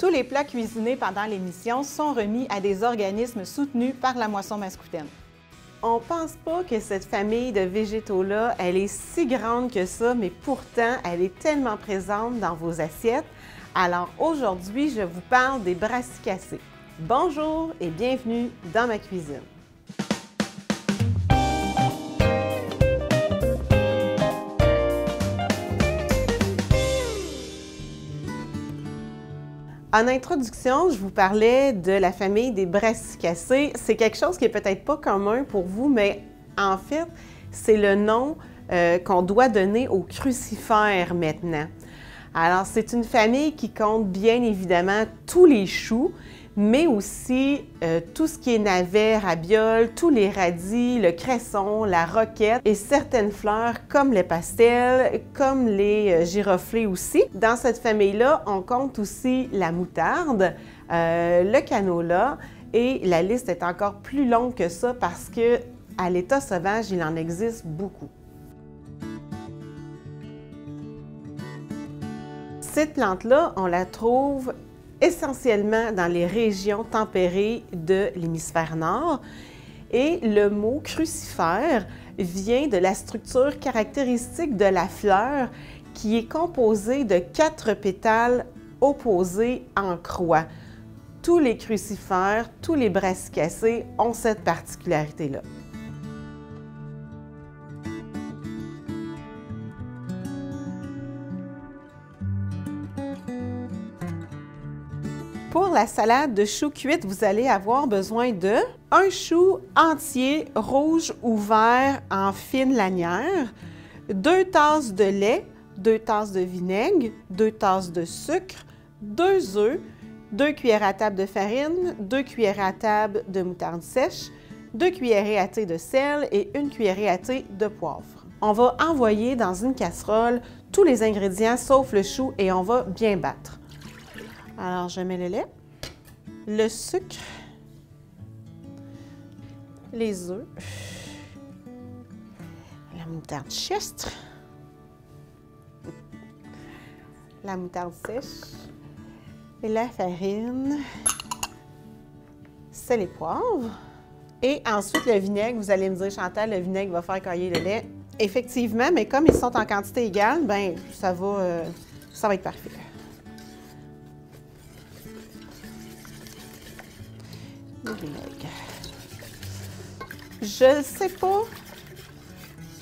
Tous les plats cuisinés pendant l'émission sont remis à des organismes soutenus par la Moisson Mascoutaine. On pense pas que cette famille de végétaux-là, elle est si grande que ça, mais pourtant, elle est tellement présente dans vos assiettes. Alors aujourd'hui, je vous parle des brassicacées. Bonjour et bienvenue dans ma cuisine. En introduction, je vous parlais de la famille des brassicacées. C'est quelque chose qui est peut-être pas commun pour vous, mais en fait, c'est le nom qu'on doit donner aux crucifères maintenant. Alors, c'est une famille qui compte bien évidemment tous les choux, mais aussi tout ce qui est navet, rabiole, tous les radis, le cresson, la roquette et certaines fleurs comme les pastels, comme les giroflées aussi. Dans cette famille-là, on compte aussi la moutarde, le canola et la liste est encore plus longue que ça parce que à l'état sauvage, il en existe beaucoup. Cette plante-là, on la trouve essentiellement dans les régions tempérées de l'hémisphère nord. Et le mot crucifère vient de la structure caractéristique de la fleur qui est composée de 4 pétales opposés en croix. Tous les crucifères, tous les brassicacées ont cette particularité-là. Pour la salade de choux cuite, vous allez avoir besoin de un chou entier rouge ou vert en fine lanière, 2 tasses de lait, 2 tasses de vinaigre, 2 tasses de sucre, 2 œufs, 2 cuillères à table de farine, 2 cuillères à table de moutarde sèche, 2 cuillerées à thé de sel et 1 cuillerée à thé de poivre. On va envoyer dans une casserole tous les ingrédients sauf le chou et on va bien battre. Alors, je mets le lait, le sucre, les œufs, la moutarde chestre, la moutarde sèche, et la farine, sel et poivre. Et ensuite, le vinaigre. Vous allez me dire, Chantal, le vinaigre va faire cailler le lait. Effectivement, mais comme ils sont en quantité égale, bien, ça va être parfait. Le vinaigre. Je ne sais pas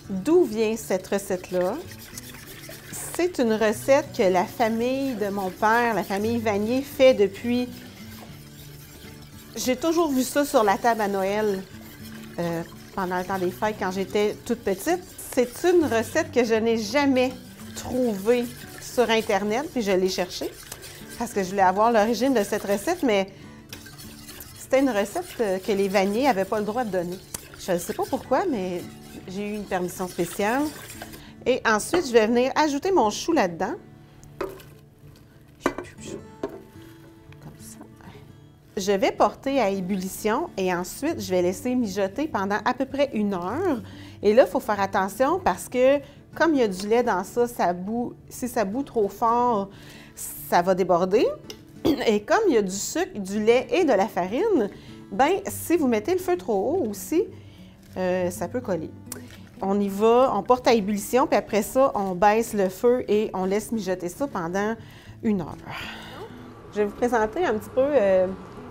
d'où vient cette recette-là. C'est une recette que la famille de mon père, la famille Vanier, fait depuis... J'ai toujours vu ça sur la table à Noël pendant le temps des fêtes quand j'étais toute petite. C'est une recette que je n'ai jamais trouvée sur Internet, puis je l'ai cherchée parce que je voulais avoir l'origine de cette recette, mais c'était une recette que les Vanier n'avaient pas le droit de donner. Je ne sais pas pourquoi, mais j'ai eu une permission spéciale. Et ensuite, je vais venir ajouter mon chou là-dedans. Comme ça. Je vais porter à ébullition et ensuite, je vais laisser mijoter pendant à peu près 1 heure. Et là, il faut faire attention parce que comme il y a du lait dans ça, si ça bout trop fort, ça va déborder. Et comme il y a du sucre, du lait et de la farine, bien, si vous mettez le feu trop haut aussi, ça peut coller. On y va, on porte à ébullition, puis après ça, on baisse le feu et on laisse mijoter ça pendant 1 heure. Je vais vous présenter un petit peu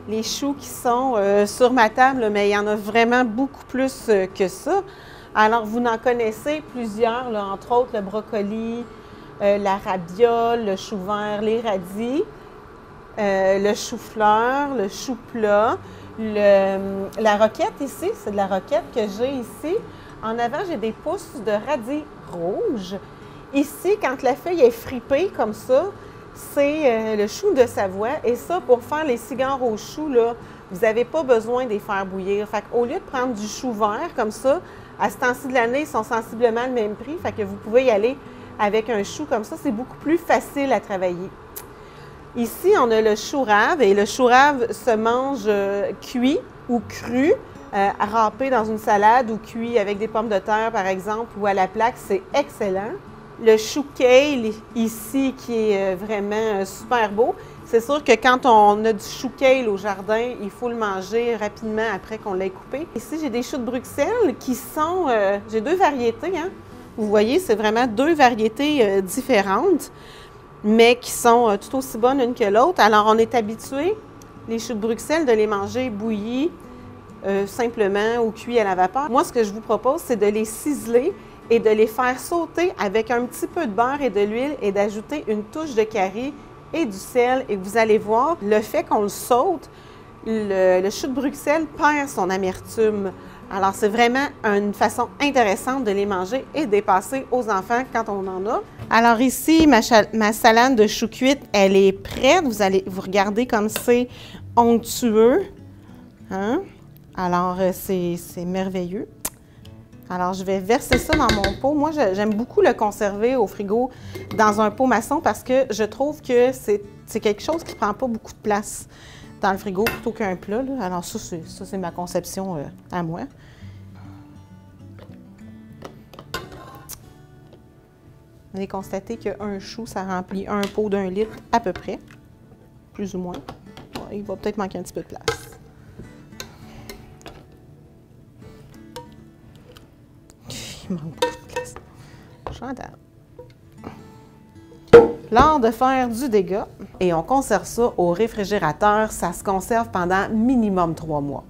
les choux qui sont sur ma table, mais il y en a vraiment beaucoup plus que ça. Alors, vous en connaissez plusieurs, là, entre autres le brocoli, la rabiole, le chou vert, les radis. Le chou-fleur, le chou-plat, la roquette ici, c'est de la roquette que j'ai ici. En avant, j'ai des pousses de radis rouges. Ici, quand la feuille est fripée comme ça, c'est le chou de Savoie. Et ça, pour faire les cigares au chou, là, vous n'avez pas besoin de les faire bouillir. Fait qu'au lieu de prendre du chou vert comme ça, à ce temps-ci de l'année, ils sont sensiblement le même prix. Fait que vous pouvez y aller avec un chou comme ça. C'est beaucoup plus facile à travailler. Ici, on a le chou rave et le chou rave se mange cuit ou cru, râpé dans une salade ou cuit avec des pommes de terre, par exemple, ou à la plaque, c'est excellent. Le chou kale, ici, qui est vraiment super beau, C'est sûr que quand on a du chou kale au jardin, il faut le manger rapidement après qu'on l'ait coupé. Ici, j'ai des choux de Bruxelles qui sont... j'ai 2 variétés, hein. Vous voyez, c'est vraiment 2 variétés différentes, mais qui sont tout aussi bonnes l'une que l'autre. Alors, on est habitué, les choux de Bruxelles, de les manger bouillis, simplement ou cuits à la vapeur. Moi, ce que je vous propose, c'est de les ciseler et de les faire sauter avec un petit peu de beurre et de l'huile et d'ajouter une touche de curry et du sel. Et vous allez voir, le fait qu'on le saute, le chou de Bruxelles perd son amertume. Alors, c'est vraiment une façon intéressante de les manger et de les passer aux enfants quand on en a. Alors ici, ma salade de chou cuite, elle est prête. Vous regardez comme c'est onctueux. Hein? Alors, c'est merveilleux. Alors, je vais verser ça dans mon pot. Moi, j'aime beaucoup le conserver au frigo dans un pot maçon parce que je trouve que c'est quelque chose qui ne prend pas beaucoup de place dans le frigo plutôt qu'un plat, là. Alors, ça, c'est ma conception à moi. Vous allez constater qu'un chou, ça remplit un pot d'1 litre à peu près, plus ou moins. Ouais, il va peut-être manquer un petit peu de place. Il manque beaucoup de place. Chantal. L'art de faire du dégât. Et on conserve ça au réfrigérateur. Ça se conserve pendant minimum 3 mois.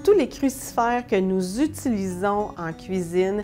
Tous les crucifères que nous utilisons en cuisine,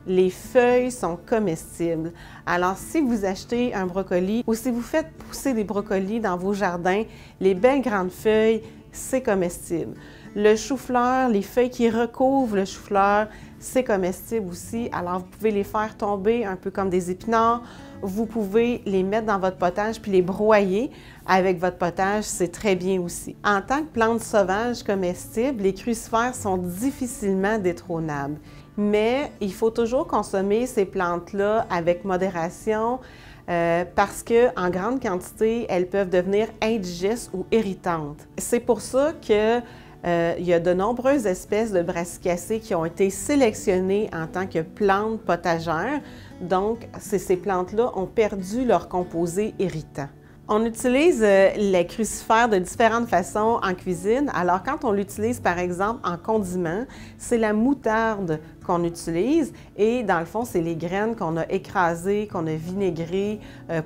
les feuilles sont comestibles. Alors, si vous achetez un brocoli ou si vous faites pousser des brocolis dans vos jardins, les belles grandes feuilles, c'est comestible. Le chou-fleur, les feuilles qui recouvrent le chou-fleur, c'est comestible aussi. Alors, vous pouvez les faire tomber un peu comme des épinards. Vous pouvez les mettre dans votre potage puis les broyer avec votre potage, c'est très bien aussi. En tant que plante sauvage comestible, les crucifères sont difficilement détrônables. Mais il faut toujours consommer ces plantes-là avec modération parce qu'en grande quantité, elles peuvent devenir indigestes ou irritantes. C'est pour ça que il y a de nombreuses espèces de brassicacées qui ont été sélectionnées en tant que plantes potagères. Donc, ces plantes-là ont perdu leur composé irritant. On utilise les crucifères de différentes façons en cuisine. Alors, quand on l'utilise, par exemple, en condiment, c'est la moutarde qu'on utilise et, dans le fond, c'est les graines qu'on a écrasées, qu'on a vinaigrées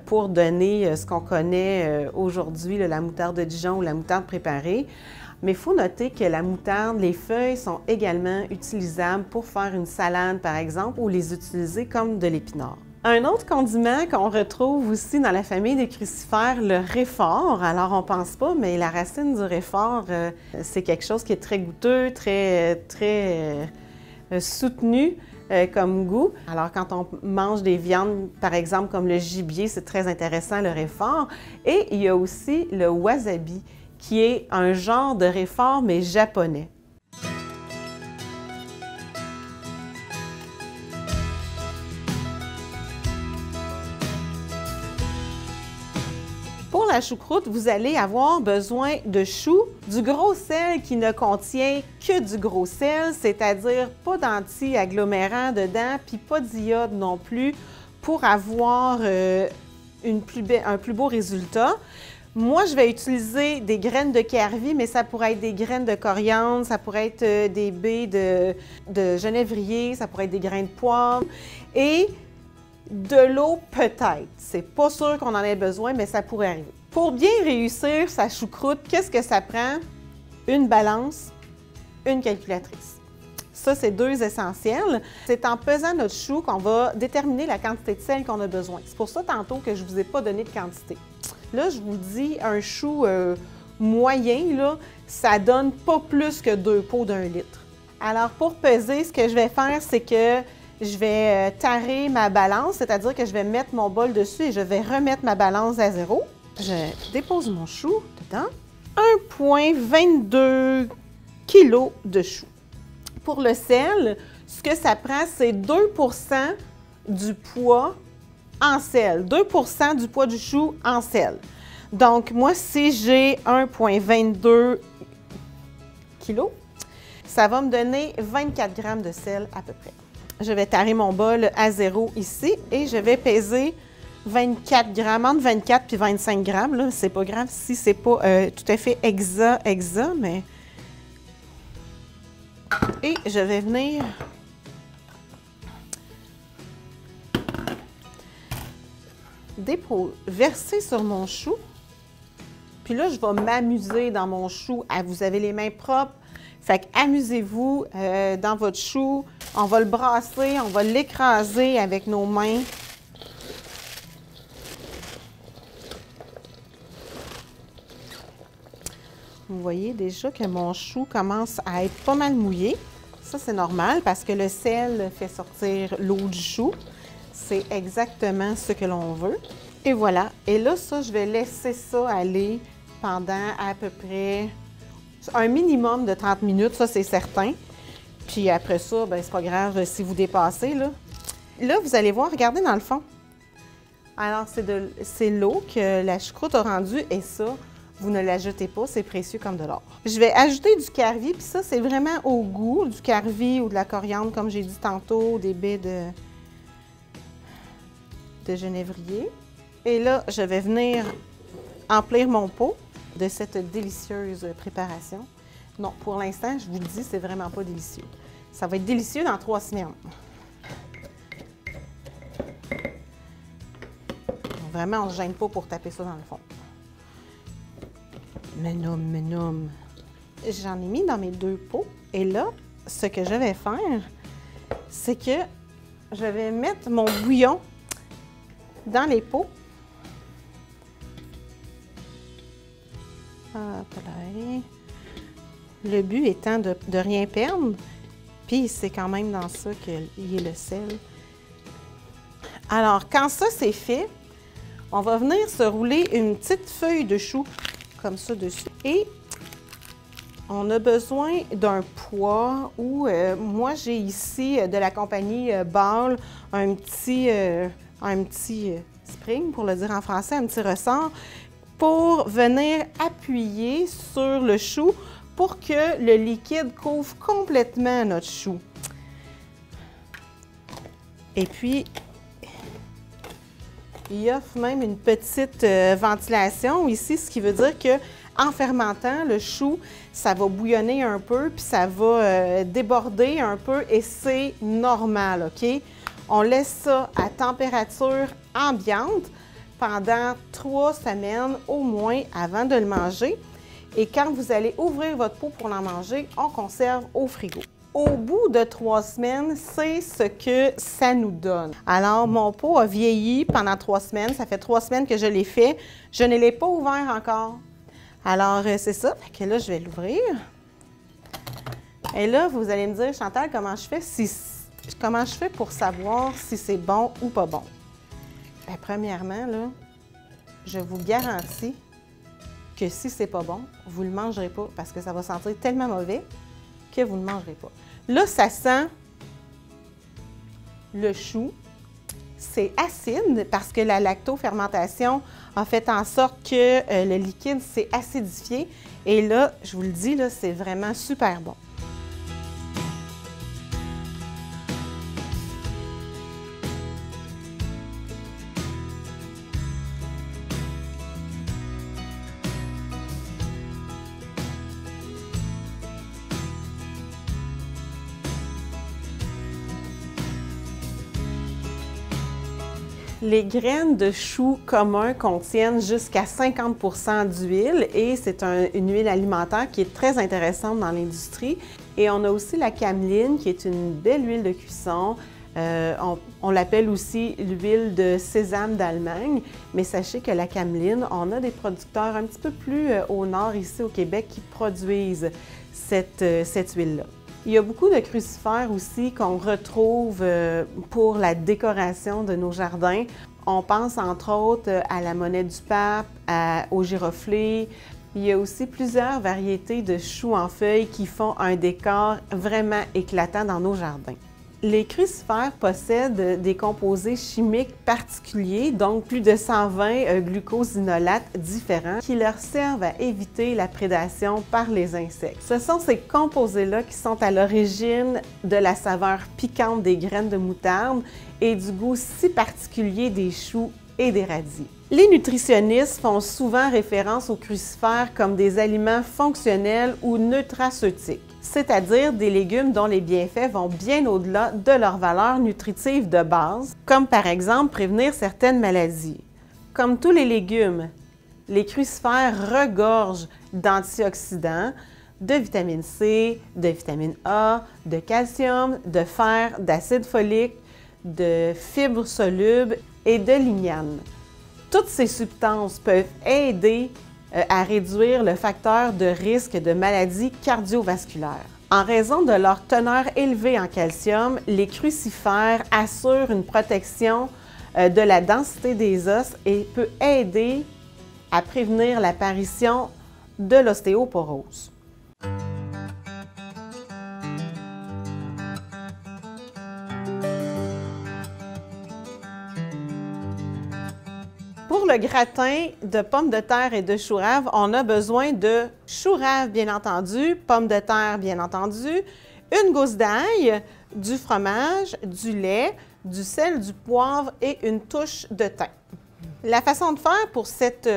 pour donner ce qu'on connaît aujourd'hui, la moutarde de Dijon ou la moutarde préparée. Mais il faut noter que la moutarde, les feuilles sont également utilisables pour faire une salade, par exemple, ou les utiliser comme de l'épinard. Un autre condiment qu'on retrouve aussi dans la famille des crucifères, le réfort. Alors, on ne pense pas, mais la racine du réfort, c'est quelque chose qui est très goûteux, très soutenu comme goût. Alors, quand on mange des viandes, par exemple, comme le gibier, c'est très intéressant, le réfort. Et il y a aussi le wasabi, qui est un genre de réfort, mais japonais. Pour la choucroute, vous allez avoir besoin de choux, du gros sel qui ne contient que du gros sel, c'est-à-dire pas d'anti-agglomérant dedans, puis pas d'iode non plus, pour avoir un plus beau résultat. Moi, je vais utiliser des graines de carvi, mais ça pourrait être des graines de coriandre, ça pourrait être des baies de genévrier, ça pourrait être des grains de poivre et de l'eau peut-être. C'est pas sûr qu'on en ait besoin, mais ça pourrait arriver. Pour bien réussir sa choucroute, qu'est-ce que ça prend? Une balance, une calculatrice. Ça, c'est 2 essentiels. C'est en pesant notre chou qu'on va déterminer la quantité de sel qu'on a besoin. C'est pour ça, tantôt, que je ne vous ai pas donné de quantité. Là, je vous dis, un chou moyen, là, ça donne pas plus que 2 pots d'1 litre. Alors, pour peser, ce que je vais faire, c'est que je vais tarer ma balance, c'est-à-dire que je vais mettre mon bol dessus et je vais remettre ma balance à 0. Je dépose mon chou dedans. 1,22 kg de choux. Pour le sel, ce que ça prend, c'est 2 % du poids en sel. 2 % du poids du chou en sel. Donc, moi, si j'ai 1,22 kg, ça va me donner 24 g de sel à peu près. Je vais tarer mon bol à 0 ici et je vais peser 24 g, entre 24 et 25 g. C'est pas grave si c'est pas tout à fait exact, mais... Et je vais venir verser sur mon chou. Puis là, je vais m'amuser dans mon chou. Vous avez les mains propres. Fait que amusez-vous dans votre chou. On va le brasser, on va l'écraser avec nos mains. Vous voyez déjà que mon chou commence à être pas mal mouillé. Ça, c'est normal parce que le sel fait sortir l'eau du chou. C'est exactement ce que l'on veut. Et voilà. Et là, ça, je vais laisser ça aller pendant à peu près un minimum de 30 minutes, ça, c'est certain. Puis après ça, bien, c'est pas grave si vous dépassez, là. Là, vous allez voir, regardez dans le fond. Alors, c'est l'eau que la choucroute a rendue et ça, vous ne l'ajoutez pas, c'est précieux comme de l'or. Je vais ajouter du carvi, puis ça, c'est vraiment au goût, du carvi ou de la coriandre, comme j'ai dit tantôt, des baies de genévrier. Et là, je vais venir emplir mon pot de cette délicieuse préparation. Non, pour l'instant, je vous le dis, c'est vraiment pas délicieux. Ça va être délicieux dans 3 semaines. Vraiment, on ne se gêne pas pour taper ça dans le fond. Mais non. J'en ai mis dans mes 2 pots. Et là, ce que je vais faire, c'est que je vais mettre mon bouillon dans les pots. Hop là. Le but étant de rien perdre, puis c'est quand même dans ça qu'il y a le sel. Alors, quand ça c'est fait, on va venir se rouler une petite feuille de chou, comme ça dessus. Et on a besoin d'un poids ou moi j'ai ici de la compagnie Ball un petit spring, pour le dire en français, un petit ressort, pour venir appuyer sur le chou pour que le liquide couvre complètement notre chou. Et puis, il offre même une petite ventilation ici, ce qui veut dire que en fermentant, le chou, ça va bouillonner un peu, puis ça va déborder un peu et c'est normal, OK? On laisse ça à température ambiante pendant 3 semaines au moins avant de le manger. Et quand vous allez ouvrir votre pot pour en manger, on conserve au frigo. Au bout de 3 semaines, c'est ce que ça nous donne. Alors, mon pot a vieilli pendant 3 semaines. Ça fait 3 semaines que je l'ai fait. Je ne l'ai pas ouvert encore. Alors, c'est ça. Fait que là, je vais l'ouvrir. Et là, vous allez me dire, Chantal, comment je fais pour savoir si c'est bon ou pas bon? Bien, premièrement, là, je vous garantis que si c'est pas bon, vous ne le mangerez pas parce que ça va sentir tellement mauvais que vous ne mangerez pas. Là, ça sent le chou. C'est acide parce que la lactofermentation a fait en sorte que le liquide s'est acidifié. Et là, je vous le dis, là, c'est vraiment super bon. Les graines de chou commun contiennent jusqu'à 50 % d'huile et c'est une huile alimentaire qui est très intéressante dans l'industrie. Et on a aussi la cameline qui est une belle huile de cuisson. On l'appelle aussi l'huile de sésame d'Allemagne, mais sachez que la cameline, on a des producteurs un petit peu plus au nord ici au Québec qui produisent cette huile-là. Il y a beaucoup de crucifères aussi qu'on retrouve pour la décoration de nos jardins. On pense entre autres à la monnaie du pape, au giroflée, Il y a aussi plusieurs variétés de choux en feuilles qui font un décor vraiment éclatant dans nos jardins. Les crucifères possèdent des composés chimiques particuliers, donc plus de 120 glucosinolates différents, qui leur servent à éviter la prédation par les insectes. Ce sont ces composés-là qui sont à l'origine de la saveur piquante des graines de moutarde et du goût si particulier des choux et des radis. Les nutritionnistes font souvent référence aux crucifères comme des aliments fonctionnels ou nutraceutiques, c'est-à-dire des légumes dont les bienfaits vont bien au-delà de leur valeur nutritive de base, comme par exemple prévenir certaines maladies. Comme tous les légumes, les crucifères regorgent d'antioxydants, de vitamine C, de vitamine A, de calcium, de fer, d'acide folique, de fibres solubles et de lignanes. Toutes ces substances peuvent aider à réduire le facteur de risque de maladies cardiovasculaires. En raison de leur teneur élevée en calcium, les crucifères assurent une protection de la densité des os et peut aider à prévenir l'apparition de l'ostéoporose. Pour le gratin de pommes de terre et de chou rave, on a besoin de chou rave, bien entendu, pommes de terre, bien entendu, une gousse d'ail, du fromage, du lait, du sel, du poivre et une touche de thym. La façon de faire pour cette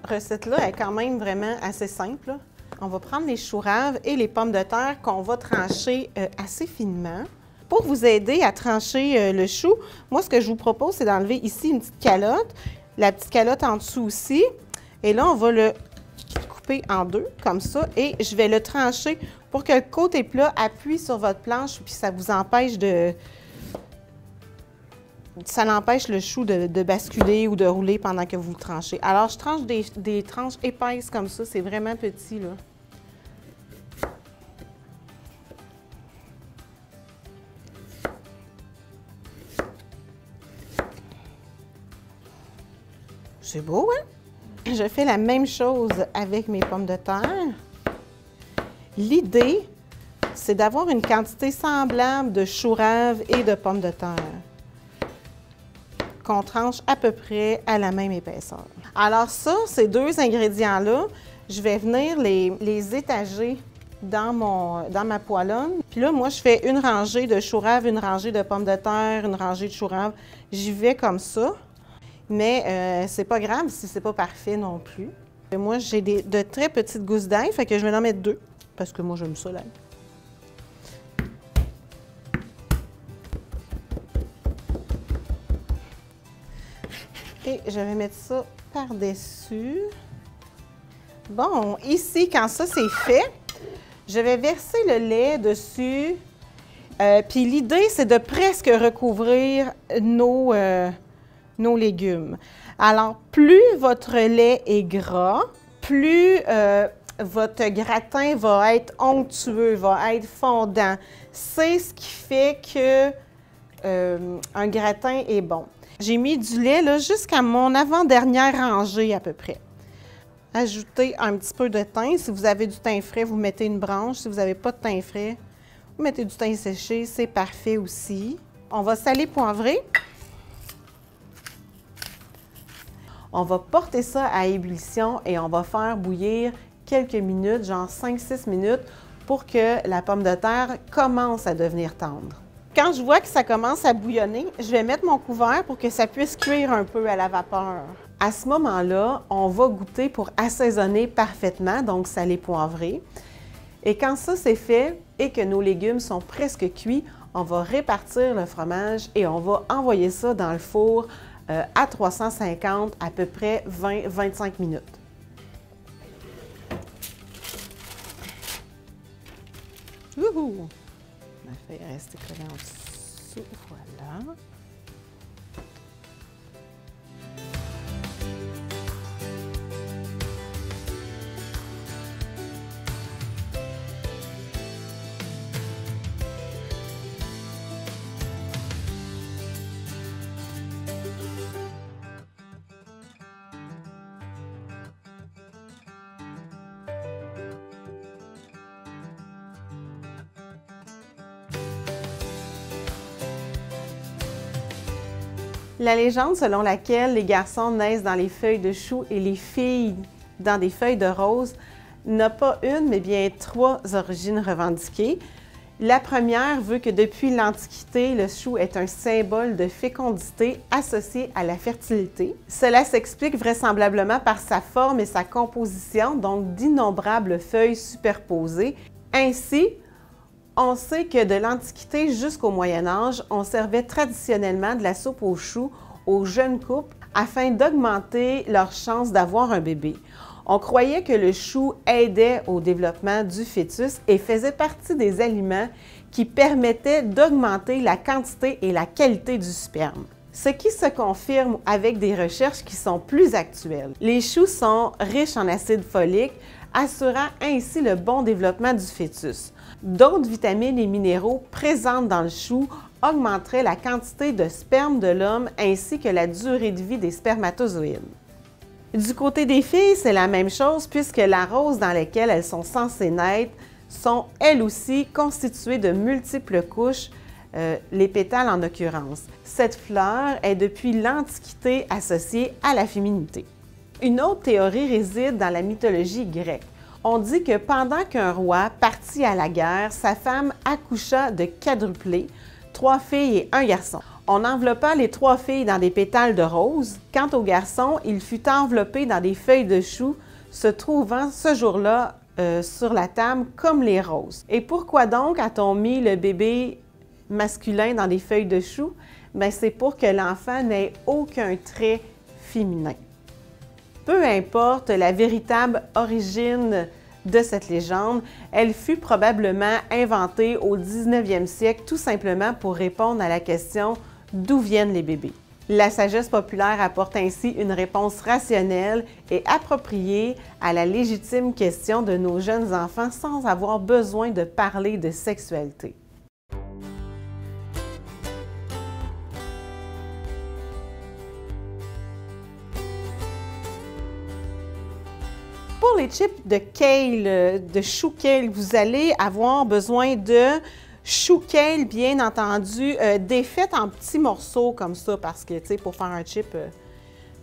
recette-là est quand même vraiment assez simple. On va prendre les choux raves et les pommes de terre qu'on va trancher assez finement. Pour vous aider à trancher le chou, moi, ce que je vous propose, c'est d'enlever ici une petite calotte, la petite calotte en dessous aussi. Et là, on va le couper en deux, comme ça, et je vais le trancher pour que le côté plat appuie sur votre planche, puis ça vous empêche de... Ça l'empêche le chou de basculer ou de rouler pendant que vous le tranchez. Alors, je tranche des tranches épaisses comme ça, c'est vraiment petit, là. C'est beau, hein? Je fais la même chose avec mes pommes de terre. L'idée, c'est d'avoir une quantité semblable de chou rave et de pommes de terre qu'on tranche à peu près à la même épaisseur. Alors ça, ces deux ingrédients-là, je vais venir les étager dans ma poêlonne. Puis là, moi, je fais une rangée de chou rave, une rangée de pommes de terre, une rangée de chou rave. J'y vais comme ça. Mais c'est pas grave si c'est pas parfait non plus. Et moi, j'ai de très petites gousses d'ail, fait que je vais en mettre deux, parce que moi, j'aime ça, l'ail. Et je vais mettre ça par-dessus. Bon, ici, quand ça, c'est fait, je vais verser le lait dessus. Puis l'idée, c'est de presque recouvrir nos légumes. Alors, plus votre lait est gras, plus votre gratin va être onctueux, va être fondant. C'est ce qui fait que un gratin est bon. J'ai mis du lait là jusqu'à mon avant-dernière rangée à peu près. Ajoutez un petit peu de thym. Si vous avez du thym frais, vous mettez une branche. Si vous n'avez pas de thym frais, vous mettez du thym séché, c'est parfait aussi. On va saler, poivrer. On va porter ça à ébullition et on va faire bouillir quelques minutes, genre 5-6 minutes, pour que la pomme de terre commence à devenir tendre. Quand je vois que ça commence à bouillonner, je vais mettre mon couvert pour que ça puisse cuire un peu à la vapeur. À ce moment-là, on va goûter pour assaisonner parfaitement, donc salé poivré. Et quand ça c'est fait et que nos légumes sont presque cuits, on va répartir le fromage et on va envoyer ça dans le four à 350 à peu près 20-25 minutes. Wouhou! Ma feuille est restée collée en dessous. Voilà. La légende selon laquelle les garçons naissent dans les feuilles de chou et les filles dans des feuilles de rose n'a pas une, mais bien 3 origines revendiquées. La première veut que depuis l'Antiquité, le chou est un symbole de fécondité associé à la fertilité. Cela s'explique vraisemblablement par sa forme et sa composition, donc d'innombrables feuilles superposées. Ainsi, on sait que de l'Antiquité jusqu'au Moyen Âge, on servait traditionnellement de la soupe aux choux aux jeunes couples afin d'augmenter leurs chances d'avoir un bébé. On croyait que le chou aidait au développement du fœtus et faisait partie des aliments qui permettaient d'augmenter la quantité et la qualité du sperme. Ce qui se confirme avec des recherches qui sont plus actuelles. Les choux sont riches en acide folique, assurant ainsi le bon développement du fœtus. D'autres vitamines et minéraux présents dans le chou augmenteraient la quantité de sperme de l'homme ainsi que la durée de vie des spermatozoïdes. Du côté des filles, c'est la même chose puisque la rose dans laquelle elles sont censées naître sont elles aussi constituées de multiples couches, les pétales en l'occurrence. Cette fleur est depuis l'Antiquité associée à la féminité. Une autre théorie réside dans la mythologie grecque. On dit que pendant qu'un roi partit à la guerre, sa femme accoucha de quadruplés, 3 filles et 1 garçon. On enveloppa les 3 filles dans des pétales de rose. Quant au garçon, il fut enveloppé dans des feuilles de chou, se trouvant ce jour-là sur la table comme les roses. Et pourquoi donc a-t-on mis le bébé masculin dans des feuilles de chou? Bien, c'est pour que l'enfant n'ait aucun trait féminin. Peu importe la véritable origine de cette légende, elle fut probablement inventée au 19e siècle tout simplement pour répondre à la question « D'où viennent les bébés ?» La sagesse populaire apporte ainsi une réponse rationnelle et appropriée à la légitime question de nos jeunes enfants sans avoir besoin de parler de sexualité. Pour les chips de kale, de chou kale, vous allez avoir besoin de chou kale, bien entendu, défait en petits morceaux comme ça, parce que, tu sais, pour faire un chip,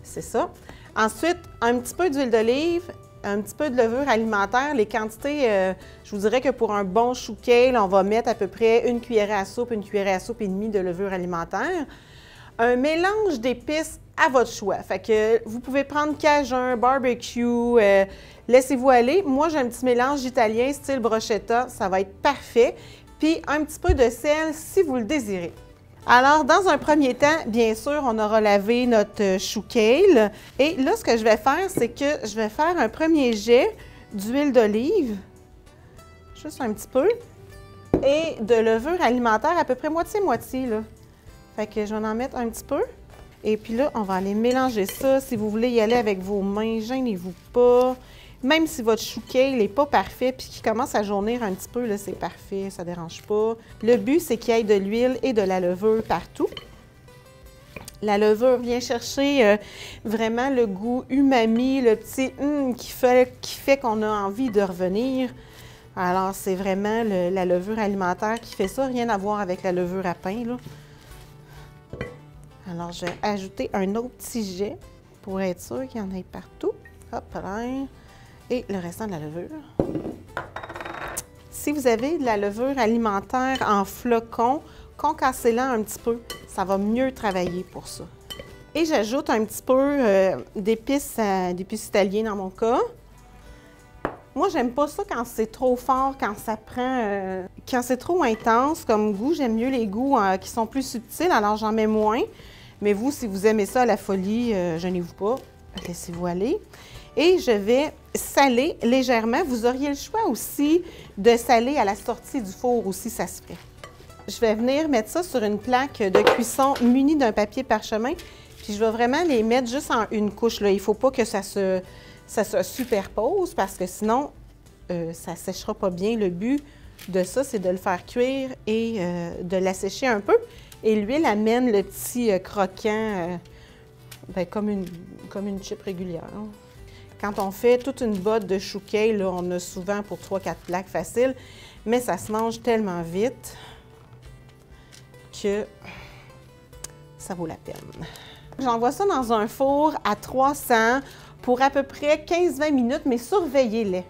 c'est ça. Ensuite, un petit peu d'huile d'olive, un petit peu de levure alimentaire. Les quantités, je vous dirais que pour un bon chou kale, on va mettre à peu près 1 cuillerée à soupe et demie de levure alimentaire. Un mélange d'épices à votre choix. Fait que vous pouvez prendre cajun, barbecue, laissez-vous aller. Moi, j'ai un petit mélange italien style brochetta, ça va être parfait. Puis un petit peu de sel si vous le désirez. Alors, dans un premier temps, bien sûr, on aura lavé notre chou kale. Et là, ce que je vais faire, c'est que je vais faire un premier jet d'huile d'olive, juste un petit peu, et de levure alimentaire, à peu près moitié-moitié, là. Fait que je vais en mettre un petit peu. Et puis là, on va aller mélanger ça. Si vous voulez y aller avec vos mains, gênez-vous pas. Même si votre chou kale n'est pas parfait puis qu'il commence à jaunir un petit peu, là, c'est parfait, ça ne dérange pas. Le but, c'est qu'il y ait de l'huile et de la levure partout. La levure vient chercher vraiment le goût umami, le petit qui fait qu'on a envie de revenir. Alors, c'est vraiment la levure alimentaire qui fait ça, rien à voir avec la levure à pain, là. Alors, je vais ajouter un autre petit jet pour être sûr qu'il y en ait partout. Hop là. Et le restant de la levure. Si vous avez de la levure alimentaire en flocons, concassez-la un petit peu. Ça va mieux travailler pour ça. Et j'ajoute un petit peu d'épices italiennes dans mon cas. Moi, j'aime pas ça quand c'est trop fort, quand ça prend... quand c'est trop intense comme goût. J'aime mieux les goûts qui sont plus subtils, alors j'en mets moins. Mais vous, si vous aimez ça à la folie, gênez-vous pas, laissez-vous aller. Et je vais saler légèrement. Vous auriez le choix aussi de saler à la sortie du four aussi, ça se fait. Je vais venir mettre ça sur une plaque de cuisson munie d'un papier parchemin. Puis je vais vraiment les mettre juste en une couche, là. Il ne faut pas que ça se superpose parce que sinon, ça ne séchera pas bien. Le but de ça, c'est de le faire cuire et de l'assécher un peu. Et l'huile amène le petit croquant comme une chip régulière. Quand on fait toute une botte de chou kale, là, on a souvent pour 3-4 plaques faciles, mais ça se mange tellement vite que ça vaut la peine. J'envoie ça dans un four à 300 pour à peu près 15-20 minutes, mais surveillez-les.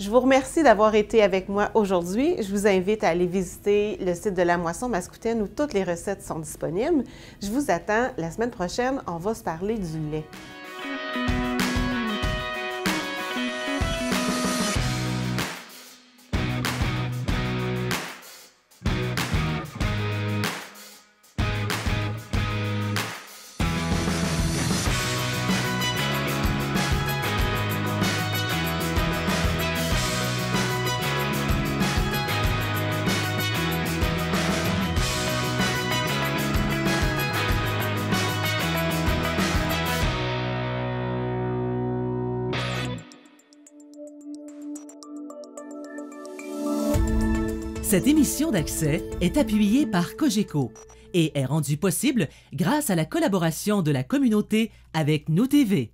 Je vous remercie d'avoir été avec moi aujourd'hui. Je vous invite à aller visiter le site de la Moisson Mascoutaine où toutes les recettes sont disponibles. Je vous attends la semaine prochaine. On va se parler du lait. Cette émission d'Accès est appuyée par Cogeco et est rendue possible grâce à la collaboration de la communauté avec Nous TV.